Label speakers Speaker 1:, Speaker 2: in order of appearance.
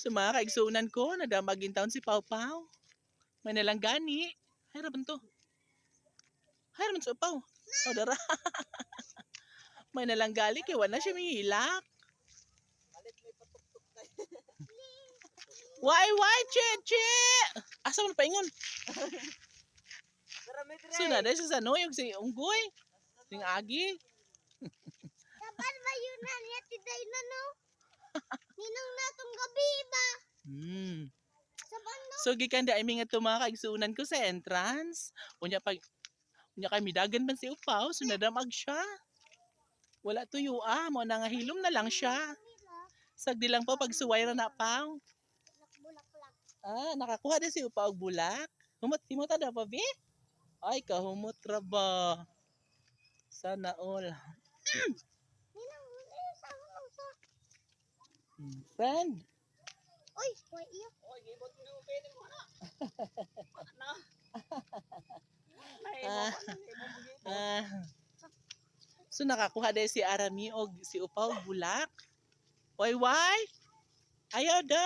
Speaker 1: Sa mga kaigsunan ko, nadamagin taon si Pau Pau. May nalang gani. Hay raman to. Hay raman sa Pau. O dara. May nalang gali kay wala siya mihilak. Why, che. Asa man paingon? Suna dai sa sanoy og si unggoy. Sing agi.
Speaker 2: Dapat ba yun na niya tiday na no? Ninong natong gabi ba? Sa bando?
Speaker 1: So gikan di ay mga mga kaigsunan ko sa entrance. Unya kay midagan man si Upaw, so nadamag siya. Wala tuyo mo nangahilom na lang siya. Sagdi lang po pag suway ra na Paw.
Speaker 2: Bulak-bulak.
Speaker 1: Nakakuha din si Upaw og bulak. Himot ada pa bi? Ay kahumot ra ba. Sana all.
Speaker 2: Ninong, sa hulong sa.
Speaker 1: Friend.
Speaker 2: Uy, why iyo?
Speaker 3: Oy, gibot mo yung pwede mo na. Na. Ay,
Speaker 1: Ah.
Speaker 3: mo.
Speaker 1: So nakakuha din si Arami og si Upaw og bulak. Why? Ayaw daw.